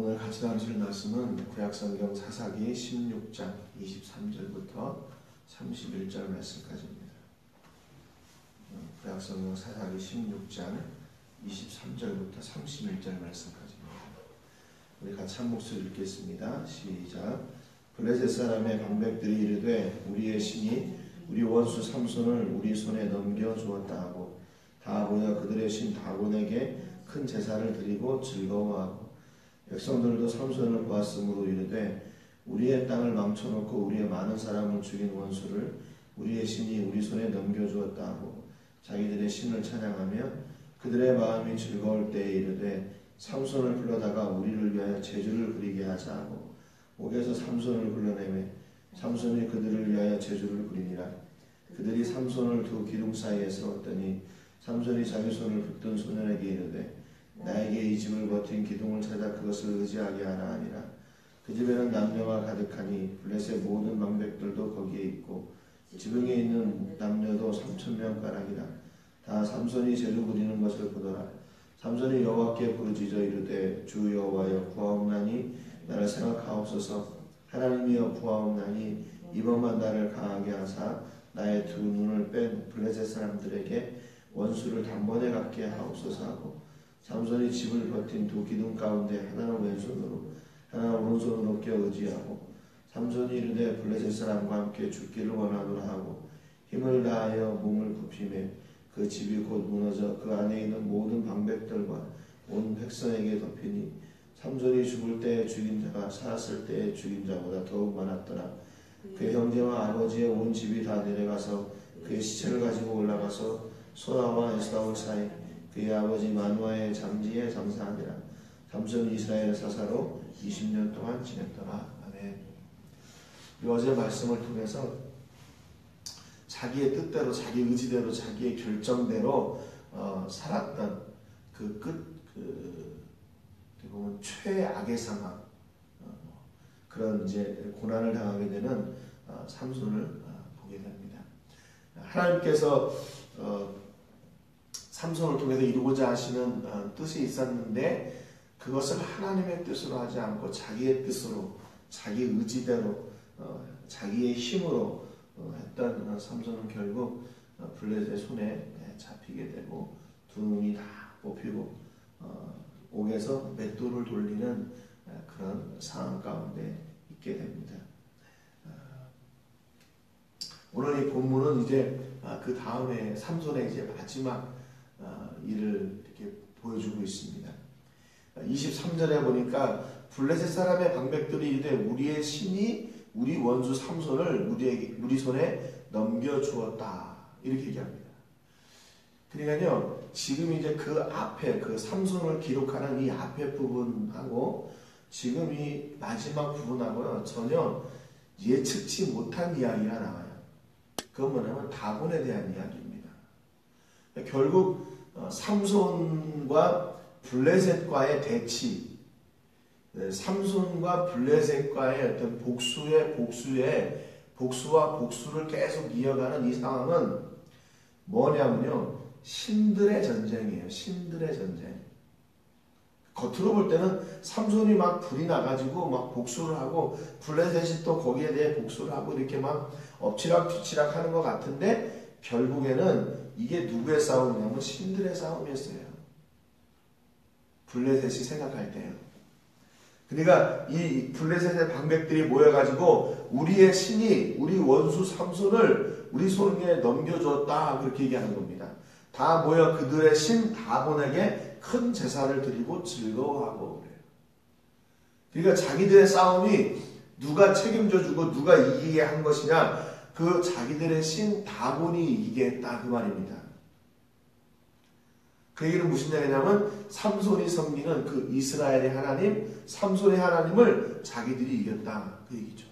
오늘 같이 나누실 말씀은 구약성경 사사기 16장 23절부터 31절 말씀까지입니다. 구약성경 사사기 16장 23절부터 31절 말씀까지입니다. 우리 같이 한 목소리 읽겠습니다. 시작. 블레셋 사람의 방백들이 이르되 우리의 신이 우리 원수 삼손을 우리 손에 넘겨주었다 하고 다 모여 그들의 신 다곤에게 큰 제사를 드리고 즐거워하고 백성들도 삼손을 보았으므로 이르되 우리의 땅을 망쳐놓고 우리의 많은 사람을 죽인 원수를 우리의 신이 우리 손에 넘겨주었다 하고 자기들의 신을 찬양하며 그들의 마음이 즐거울 때에 이르되 삼손을 불러다가 우리를 위하여 제주를 그리게 하자 하고 옥에서 삼손을 불러내매 삼손이 그들을 위하여 제주를 그리니라. 그들이 삼손을 두 기둥 사이에 세웠더니 삼손이 자기 손을 붙든 소년에게 이르되 나에게 이 집을 버틴 기둥을 찾아 그것을 의지하게 하라 하니라. 그 집에는 남녀가 가득하니 블레셋 모든 방백들도 거기에 있고 지붕에 있는 남녀도 3,000명 가량이라. 다 삼손이 제주 그리는 것을 보더라. 삼손이 여호와께 부르짖어 이르되 주 여호와여 구하옵나니 나를 생각하옵소서. 하나님이여 구하옵나니 이번만 나를 강하게 하사 나의 두 눈을 뺀 블레셋 사람들에게 원수를 단번에 갖게 하옵소서 하고 삼손이 집을 버틴 두 기둥 가운데 하나는 왼손으로 하나는 오른손으로 껴 의지하고 삼손이 이르되 블레셋 사람과 함께 죽기를 원하노라 하고 힘을 다하여 몸을 굽히매 그 집이 곧 무너져 그 안에 있는 모든 방백들과 온 백성에게 덮이니 삼손이 죽을 때에 죽인 자가 살았을 때에 죽인 자보다 더욱 많았더라. 그의 형제와 아버지의 온 집이 다 내려가서 그의 시체를 가지고 올라가서 소라와 에스다올 사이 그의 아버지 마누아의 장지에 장사하니라. 삼손이 이스라엘 사사로 20년 동안 지냈더라. 아멘. 어제 말씀을 통해서 자기의 뜻대로 자기 의지대로 자기의 결정대로 살았던 그 어떻게 보면 최악의 상황, 그런 이제 고난을 당하게 되는 삼손을 보게 됩니다. 하나님께서 삼손을 통해서 이루고자 하시는 뜻이 있었는데 그것을 하나님의 뜻으로 하지 않고 자기의 뜻으로 자기 의지대로 자기의 힘으로 했던 삼손은 결국 블레셋의 손에 잡히게 되고 두 눈이 다 뽑히고 옥에서 맷돌을 돌리는 그런 상황 가운데 있게 됩니다. 오늘 이 본문은 이제 그 다음에 삼손의 이제 마지막 일을 이렇게 보여주고 있습니다. 23절에 보니까 블레셋 사람의 방백들이 이르되 우리의 신이 우리 원수 삼손을 우리 손에 넘겨주었다 이렇게 얘기합니다. 그러니까요 지금 이제 그 앞에 그 삼손을 기록하는 이 앞에 부분하고 지금 이 마지막 부분하고는 전혀 예측치 못한 이야기가 나와요. 그건 뭐냐면 다곤에 대한 이야기입니다. 결국 삼손과 블레셋과의 대치, 삼손과 블레셋과의 어떤 복수와 복수를 계속 이어가는 이 상황은 뭐냐면요, 신들의 전쟁이에요. 신들의 전쟁. 겉으로 볼 때는 삼손이 막 불이 나가지고 막 복수를 하고 블레셋이 또 거기에 대해 복수를 하고 이렇게 막 엎치락뒤치락 하는 것 같은데 결국에는 이게 누구의 싸움이냐면 신들의 싸움이었어요. 블레셋이 생각할 때요. 그러니까 이 블레셋의 방백들이 모여가지고 우리의 신이 우리 원수 삼손을 우리 손에 넘겨줬다 그렇게 얘기하는 겁니다. 다 모여 그들의 신 다곤에게 큰 제사를 드리고 즐거워하고 그래요. 그러니까 자기들의 싸움이 누가 책임져주고 누가 이기게 한 것이냐, 그 자기들의 신 다곤이 이기게 했다 그 말입니다. 그 얘기는 무슨 얘기냐면 삼손이 섬기는 그 이스라엘의 하나님, 삼손의 하나님을 자기들이 이겼다 그 얘기죠.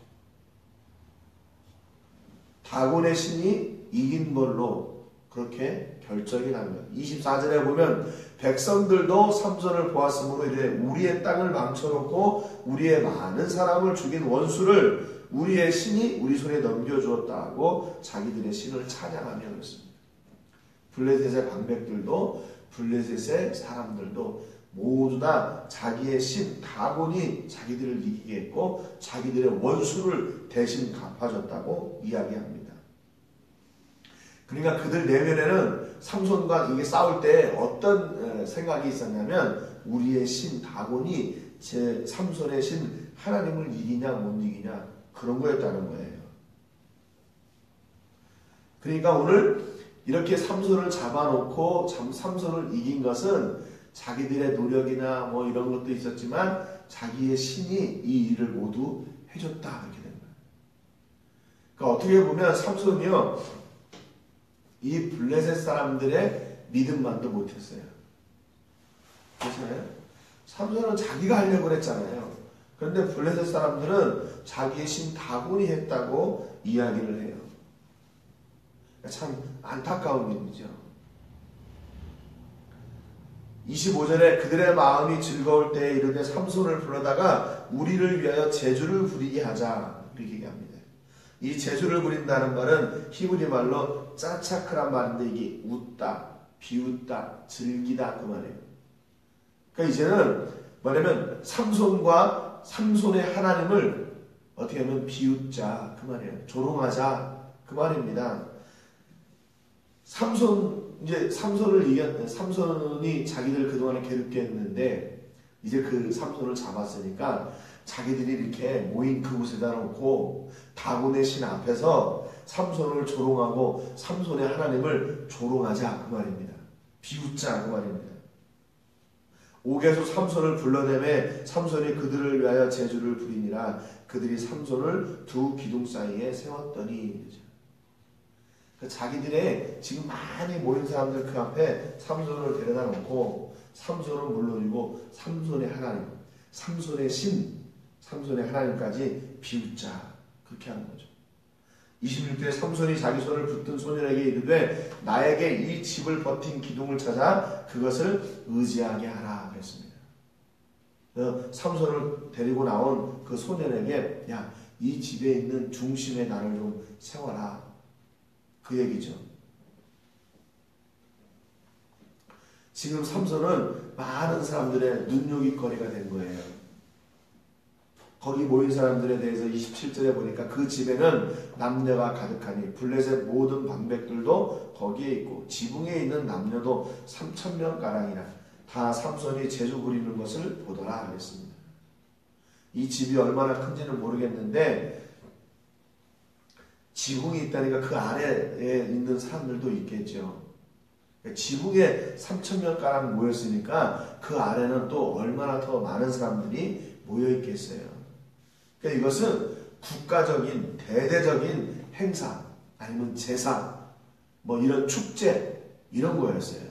다곤의 신이 이긴 걸로 그렇게 결정이 납니다. 24절에 보면 백성들도 삼손을 보았으므로 이래 우리의 땅을 망쳐놓고 우리의 많은 사람을 죽인 원수를 우리의 신이 우리 손에 넘겨주었다 하고 자기들의 신을 찬양하며 그랬습니다. 블레셋의 방백들도 블레셋의 사람들도 모두 다 자기의 신 다곤이 자기들을 이기게 했고 자기들의 원수를 대신 갚아줬다고 이야기합니다. 그러니까 그들 내면에는 삼손과 이게 싸울 때 어떤 생각이 있었냐면 우리의 신 다곤이 제 삼손의 신 하나님을 이기냐 못 이기냐 그런 거였다는 거예요. 그러니까 오늘 이렇게 삼손을 잡아놓고 삼손을 이긴 것은 자기들의 노력이나 뭐 이런 것도 있었지만 자기의 신이 이 일을 모두 해줬다 이렇게 된 거예요. 그러니까 어떻게 보면 삼손이요 이 블레셋 사람들의 믿음만도 못했어요. 그렇잖아요. 삼손은 자기가 하려고 그랬잖아요. 그런데 블레셋 사람들은 자기의 신 다곤이 했다고 이야기를 해요. 참 안타까운 일이죠. 25절에 그들의 마음이 즐거울 때에 이르되 삼손을 불러다가 우리를 위하여 제주를 부리게 하자 이렇게 얘기합니다. 이 제주를 부린다는 말은 히브리 말로 짜차크란 말인데 이게 웃다, 비웃다, 즐기다 그 말이에요. 그러니까 이제는 뭐냐면 삼손과 삼손의 하나님을 어떻게 하면 비웃자 그 말이에요. 조롱하자 그 말입니다. 삼손이 자기들 그동안에 괴롭게 했는데 이제 그 삼손을 잡았으니까 자기들이 이렇게 모인 그곳에다 놓고 다곤의 신 앞에서 삼손을 조롱하고 삼손의 하나님을 조롱하자 그 말입니다. 비웃자 그 말입니다. 5계속 삼손을 불러내매 삼손이 그들을 위하여 제주를 부리니라. 그들이 삼손을 두 기둥 사이에 세웠더니 자기들의 지금 많이 모인 사람들 그 앞에 삼손을 데려다 놓고 삼손은 물론이고 삼손의 하나님, 삼손의 신, 삼손의 하나님까지 비웃자 그렇게 하는 거죠. 26절에 삼손이 자기 손을 붙든 소년에게 이르되 나에게 이 집을 버틴 기둥을 찾아 그것을 의지하게 하라 그랬습니다. 삼손을 데리고 나온 그 소년에게 야, 이 집에 있는 중심에 나를 좀 세워라 그 얘기죠. 지금 삼손은 많은 사람들의 눈요깃거리가 된 거예요. 거기 모인 사람들에 대해서 27절에 보니까 그 집에는 남녀가 가득하니 블레셋 모든 방백들도 거기에 있고 지붕에 있는 남녀도 3,000명가량이라 다 삼손이 제주 부리는 것을 보더라 그랬습니다. 이 집이 얼마나 큰지는 모르겠는데 지붕이 있다니까 그 아래에 있는 사람들도 있겠죠. 지붕에 3,000명가량 모였으니까 그 아래는 또 얼마나 더 많은 사람들이 모여 있겠어요. 그러니까 이것은 국가적인 대대적인 행사 아니면 제사 뭐 이런 축제 이런 거였어요.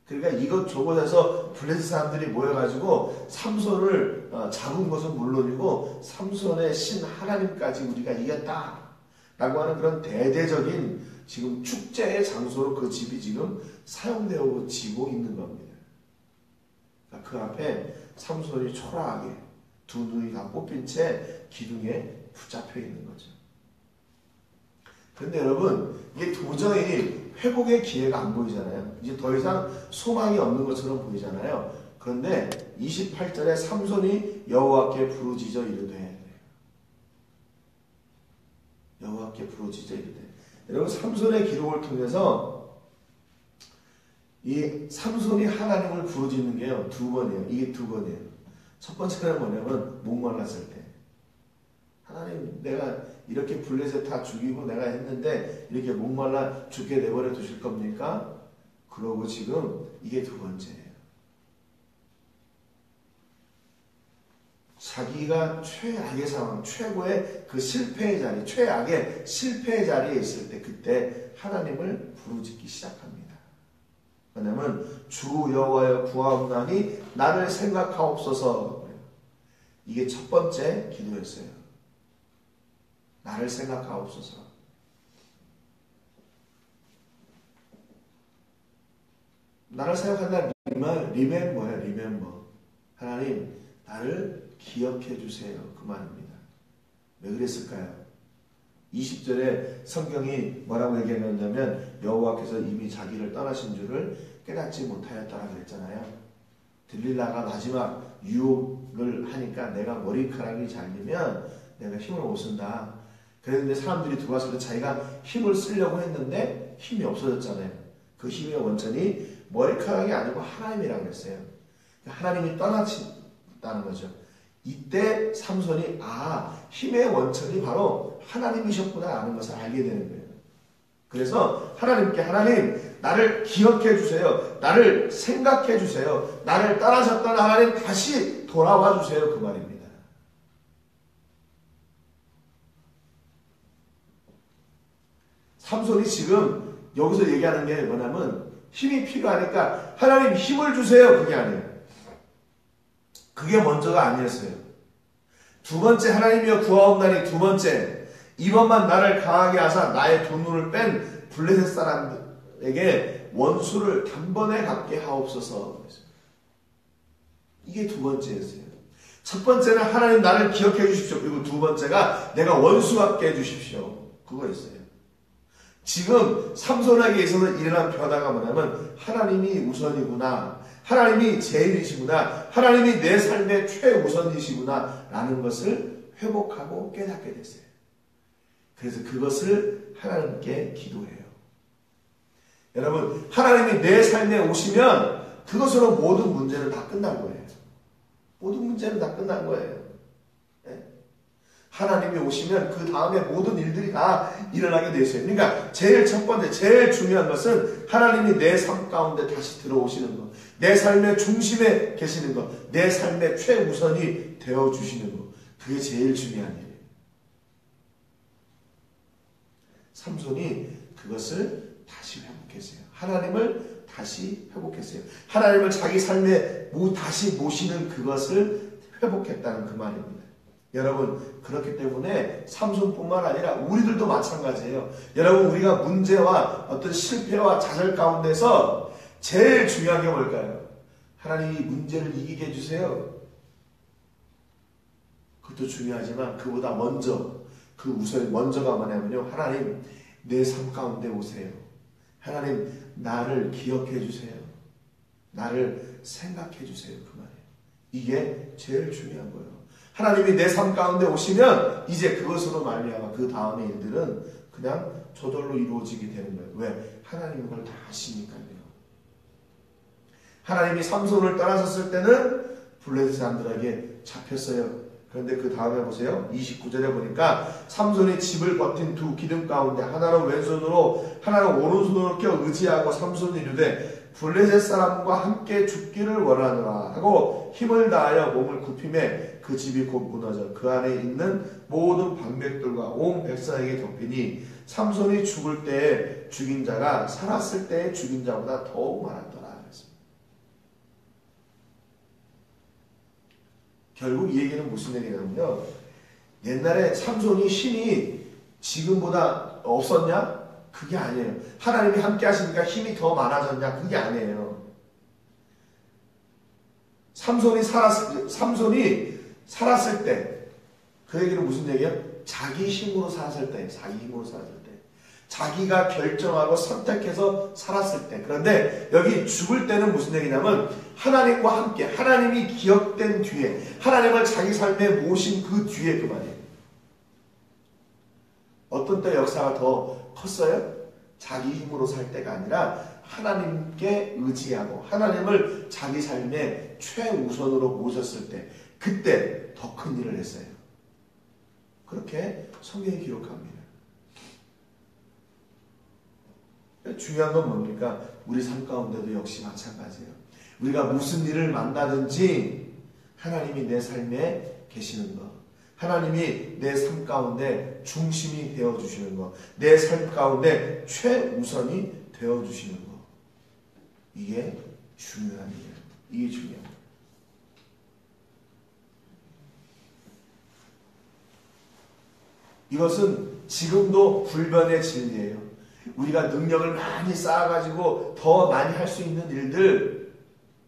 그러니까 이것 저것에서 블레셋 사람들이 모여가지고 삼손을 잡은 것은 물론이고 삼손의 신 하나님까지 우리가 이겼다 라고 하는 그런 대대적인 지금 축제의 장소로 그 집이 지금 사용되어지고 있는 겁니다. 그러니까 그 앞에 삼손이 초라하게 두 눈이 다 뽑힌 채 기둥에 붙잡혀 있는 거죠. 그런데 여러분 이게 도저히 회복의 기회가 안 보이잖아요. 이제 더 이상 소망이 없는 것처럼 보이잖아요. 그런데 28절에 삼손이 여호와께 부르짖어 이르되 여호와께 부르짖어 이르되 여러분 삼손의 기록을 통해서 이 삼손이 하나님을 부르짖는 게요 두 번이에요. 이게 두 번이에요. 첫 번째는 뭐냐면 목말랐을 때 하나님 내가 이렇게 블레셋 다 죽이고 내가 했는데 이렇게 목말라 죽게 내버려 두실 겁니까? 그러고 지금 이게 두 번째예요. 자기가 최악의 상황, 최고의 그 실패의 자리, 최악의 실패의 자리에 있을 때 그때 하나님을 부르짖기 시작합니다. 왜냐하면 주 여호와여 구하옵나니 나를 생각하옵소서. 이게 첫 번째 기도였어요. 나를 생각하옵소서. 나를 생각한다. 리멤버예요. 리멤버. 하나님 나를 기억해 주세요. 그 말입니다. 왜 그랬을까요? 20절에 성경이 뭐라고 얘기하냐면 여호와께서 이미 자기를 떠나신 줄을 깨닫지 못하였다라고 그랬잖아요. 들릴라가 마지막 유혹을 하니까 내가 머리카락이 잘리면 내가 힘을 못 쓴다. 그랬는데 사람들이 들어왔을 때 자기가 힘을 쓰려고 했는데 힘이 없어졌잖아요. 그 힘의 원천이 머리카락이 아니고 하나님이라고 했어요. 하나님이 떠나친다는 거죠. 이때 삼손이 힘의 원천이 바로 하나님이셨구나 하는 것을 알게 되는 거예요. 그래서 하나님께 하나님 나를 기억해 주세요. 나를 생각해 주세요. 나를 떠나셨던 하나님 다시 돌아와 주세요. 그 말입니다. 삼손이 지금 여기서 얘기하는 게 뭐냐면 힘이 필요하니까 하나님 힘을 주세요. 그게 아니에요. 그게 먼저가 아니었어요. 두 번째 하나님이여 구하옵나니 두 번째 이번만 나를 강하게 하사 나의 두 눈을 뺀 블레셋 사람에게 원수를 단번에 갚게 하옵소서. 이게 두 번째였어요. 첫 번째는 하나님 나를 기억해 주십시오. 그리고 두 번째가 내가 원수 갚게 해주십시오. 그거였어요. 지금 삼손에게 있어서 일어난 변화가 뭐냐면 하나님이 우선이구나. 하나님이 제일이시구나. 하나님이 내 삶의 최우선이시구나 라는 것을 회복하고 깨닫게 됐어요. 그래서 그것을 하나님께 기도해요. 여러분 하나님이 내 삶에 오시면 그것으로 모든 문제는 다 끝난 거예요. 모든 문제는 다 끝난 거예요. 하나님이 오시면 그 다음에 모든 일들이 다 일어나게 되어 있어요. 그러니까 제일 첫 번째, 제일 중요한 것은 하나님이 내 삶 가운데 다시 들어오시는 것. 내 삶의 중심에 계시는 것. 내 삶의 최우선이 되어주시는 것. 그게 제일 중요한 일이에요. 삼손이 그것을 다시 회복했어요. 하나님을 다시 회복했어요. 하나님을 자기 삶에 다시 모시는 그것을 회복했다는 그 말입니다. 여러분 그렇기 때문에 삼손뿐만 아니라 우리들도 마찬가지예요. 여러분 우리가 문제와 어떤 실패와 좌절 가운데서 제일 중요한 게 뭘까요? 하나님이 문제를 이기게 해주세요. 그것도 중요하지만 그보다 먼저 그 우선 먼저가 뭐냐면요. 하나님 내 삶 가운데 오세요. 하나님 나를 기억해 주세요. 나를 생각해 주세요. 그 말이에요. 이게 제일 중요한 거예요. 하나님이 내 삶 가운데 오시면 이제 그것으로 말미암아 그 다음의 일들은 그냥 저절로 이루어지게 되는 거예요. 왜? 하나님이 그걸 다 아시니까요. 하나님이 삼손을 떠나셨을 때는 블레셋 사람들에게 잡혔어요. 그런데 그 다음에 보세요. 29절에 보니까 삼손이 집을 버틴 두 기둥 가운데 하나는 왼손으로 하나는 오른손으로 껴 의지하고 삼손이 이르되 블레셋 사람과 함께 죽기를 원하노라 하고 힘을 다하여 몸을 굽히매 그 집이 곧 무너져 그 안에 있는 모든 방백들과 온 백성에게 덮이니 삼손이 죽을 때에 죽인 자가 살았을 때에 죽인 자보다 더욱 많았더라. 결국 이 얘기는 무슨 얘기냐면요. 옛날에 삼손이 힘이 지금보다 없었냐? 그게 아니에요. 하나님이 함께 하시니까 힘이 더 많아졌냐? 그게 아니에요. 삼손이 살았을 때, 그 얘기는 무슨 얘기예요? 자기 힘으로 살았을 때, 자기 힘으로 살았을 때. 자기가 결정하고 선택해서 살았을 때. 그런데 여기 죽을 때는 무슨 얘기냐면 하나님과 함께 하나님이 기억된 뒤에 하나님을 자기 삶에 모신 그 뒤에 그 말이에요. 어떤 때 역사가 더 컸어요? 자기 힘으로 살 때가 아니라 하나님께 의지하고 하나님을 자기 삶의 최우선으로 모셨을 때 그때 더 큰 일을 했어요. 그렇게 성경이 기록합니다. 중요한 건 뭡니까? 우리 삶 가운데도 역시 마찬가지예요. 우리가 무슨 일을 만나든지 하나님이 내 삶에 계시는 것, 하나님이 내 삶 가운데 중심이 되어주시는 것, 내 삶 가운데 최우선이 되어주시는 것, 이게 중요한 일이에요. 이게 중요한 거예요. 이것은 지금도 불변의 진리예요. 우리가 능력을 많이 쌓아가지고 더 많이 할 수 있는 일들,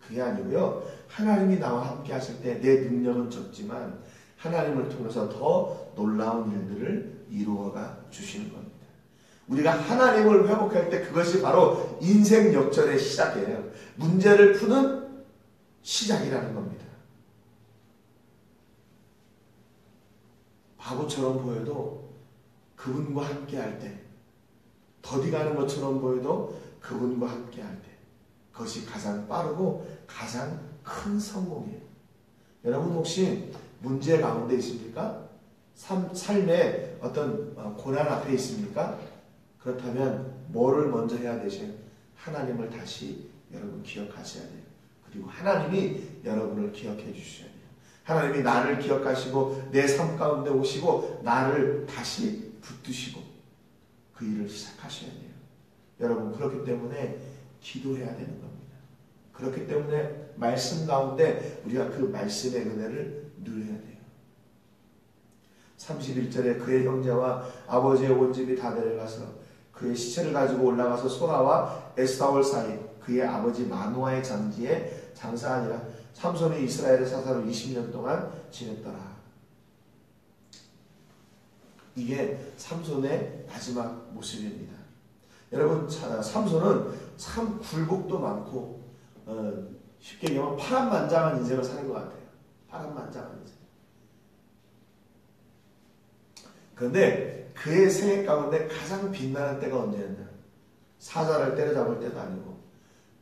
그게 아니고요. 하나님이 나와 함께 하실 때 내 능력은 적지만 하나님을 통해서 더 놀라운 일들을 이루어가 주시는 겁니다. 우리가 하나님을 회복할 때 그것이 바로 인생 역전의 시작이에요. 문제를 푸는 시작이라는 겁니다. 바보처럼 보여도 그분과 함께 할 때, 더디가는 것처럼 보여도 그분과 함께 할 때, 그것이 가장 빠르고 가장 큰 성공이에요. 여러분 혹시 문제 가운데 있습니까? 삶의 어떤 고난 앞에 있습니까? 그렇다면 뭐를 먼저 해야 되세요? 하나님을 다시 여러분 기억하셔야 돼요. 그리고 하나님이 여러분을 기억해 주셔야 돼요. 하나님이 나를 기억하시고 내 삶 가운데 오시고 나를 다시 붙드시고 그 일을 시작하셔야 돼요. 여러분 그렇기 때문에 기도해야 되는 겁니다. 그렇기 때문에 말씀 가운데 우리가 그 말씀의 은혜를 누려야 돼요. 31절에 그의 형제와 아버지의 온 집이 다 내려가서 그의 시체를 가지고 올라가서 소라와 에스타올 사이 그의 아버지 마누아의 장지에 장사하니라. 삼손이 이스라엘의 사사로 20년 동안 지냈더라. 이게 삼손의 마지막 모습입니다. 여러분 삼손은 참 굴복도 많고 쉽게 얘기하면 파란만장한 인생을 사는 것 같아요. 파란만장한 인생. 그런데 그의 생애 가운데 가장 빛나는 때가 언제였냐? 사자를 때려잡을 때도 아니고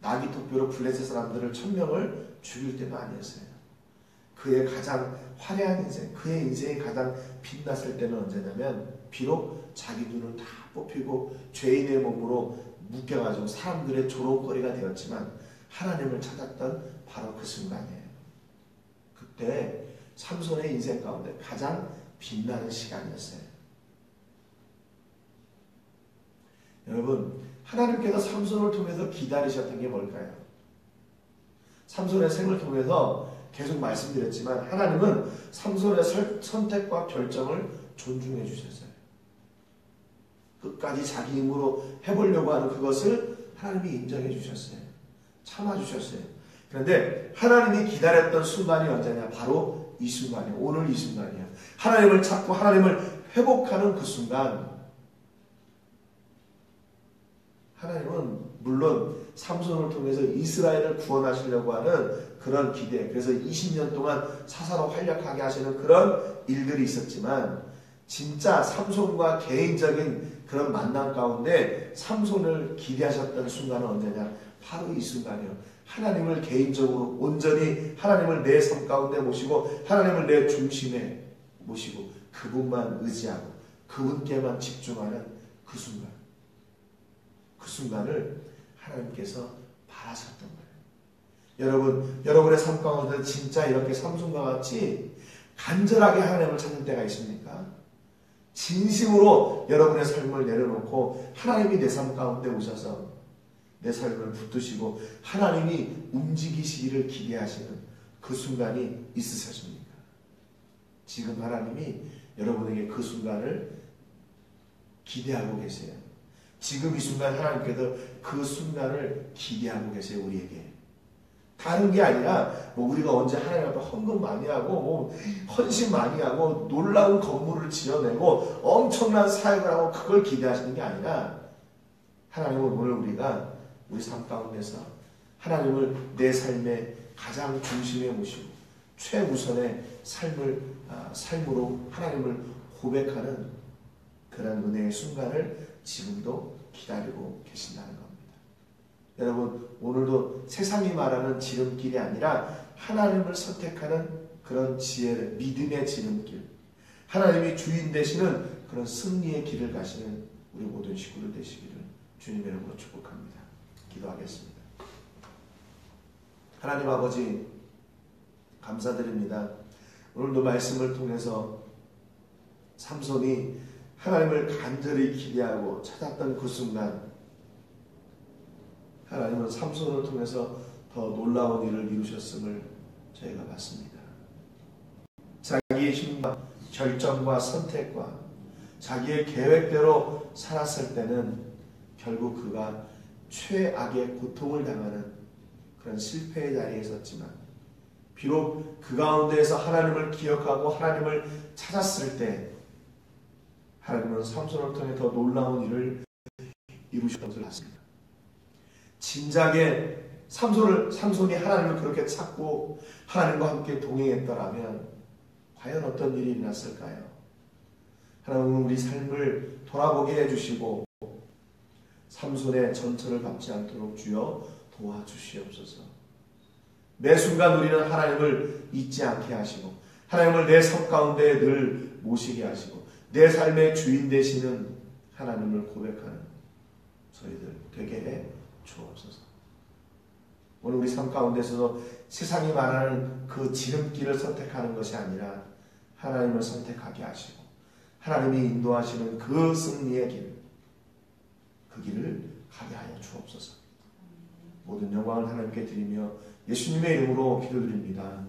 나귀 톡뼈로 블레셋 사람들을 1000명을 죽일 때도 아니었어요. 그의 가장 화려한 인생, 그의 인생이 가장 빛났을 때는 언제냐면 비록 자기 눈을 다 뽑히고 죄인의 몸으로 묶여가지고 사람들의 조롱거리가 되었지만 하나님을 찾았던 바로 그 순간이에요. 그때 삼손의 인생 가운데 가장 빛나는 시간이었어요. 여러분 하나님께서 삼손을 통해서 기다리셨던 게 뭘까요? 삼손의 생을 통해서 계속 말씀드렸지만 하나님은 삼손의 선택과 결정을 존중해 주셨어요. 끝까지 자기 힘으로 해보려고 하는 그것을 하나님이 인정해 주셨어요. 참아주셨어요. 그런데 하나님이 기다렸던 순간이 언제냐? 바로 이 순간이에요. 오늘 이 순간이에요. 하나님을 찾고 하나님을 회복하는 그 순간 하나님은 물론 삼손을 통해서 이스라엘을 구원하시려고 하는 그런 기대, 그래서 20년 동안 사사로 활약하게 하시는 그런 일들이 있었지만 진짜 삼손과 개인적인 그런 만남 가운데 삼손을 기대하셨던 순간은 언제냐? 바로 이 순간이에요. 하나님을 개인적으로 온전히 하나님을 내 삶 가운데 모시고 하나님을 내 중심에 모시고 그분만 의지하고 그분께만 집중하는 그 순간. 그 순간을 하나님께서 바라셨던 거예요. 여러분, 여러분의 삶 가운데 진짜 이렇게 삼손과 같이 간절하게 하나님을 찾는 때가 있습니까? 진심으로 여러분의 삶을 내려놓고 하나님이 내 삶 가운데 오셔서 내 삶을 붙드시고 하나님이 움직이시기를 기대하시는 그 순간이 있으셨습니까? 지금 하나님이 여러분에게 그 순간을 기대하고 계세요. 지금 이 순간 하나님께서 그 순간을 기대하고 계세요. 우리에게. 다른 게 아니라 뭐 우리가 언제 하나님 앞에 헌금 많이 하고 뭐 헌신 많이 하고 놀라운 건물을 지어내고 엄청난 사역을 하고 그걸 기대하시는 게 아니라 하나님은 오늘 우리가 우리 삶 가운데서 하나님을 내 삶의 가장 중심에 모시고 최우선의 삶으로 하나님을 고백하는 그런 은혜의 순간을 지금도 기다리고 계신다는 겁니다. 여러분 오늘도 세상이 말하는 지름길이 아니라 하나님을 선택하는 그런 지혜를 믿음의 지름길, 하나님이 주인 되시는 그런 승리의 길을 가시는 우리 모든 식구들 되시기를 주님의 이름으로 축복합니다. 기도하겠습니다. 하나님 아버지 감사드립니다. 오늘도 말씀을 통해서 삼손이 하나님을 간절히 기대하고 찾았던 그 순간 하나님은 삼손을 통해서 더 놀라운 일을 이루셨음을 저희가 봤습니다. 자기의 힘과 결정과 선택과 자기의 계획대로 살았을 때는 결국 그가 최악의 고통을 당하는 그런 실패의 자리에 있었지만 비록 그 가운데에서 하나님을 기억하고 하나님을 찾았을 때 하나님은 삼손을 통해 더 놀라운 일을 이루셨던 것을 봤습니다. 진작에 삼손이 하나님을 그렇게 찾고 하나님과 함께 동행했더라면 과연 어떤 일이 일어났을까요? 하나님은 우리 삶을 돌아보게 해주시고 삼손의 전처를 밟지 않도록 주여 도와주시옵소서. 매 순간 우리는 하나님을 잊지 않게 하시고 하나님을 내 삶 가운데 늘 모시게 하시고 내 삶의 주인 되시는 하나님을 고백하는 저희들 되게 해 주옵소서. 오늘 우리 삶 가운데서도 세상이 말하는 그 지름길을 선택하는 것이 아니라 하나님을 선택하게 하시고 하나님이 인도하시는 그 승리의 길, 그 길을 가게 하여 주옵소서. 모든 영광을 하나님께 드리며 예수님의 이름으로 기도드립니다.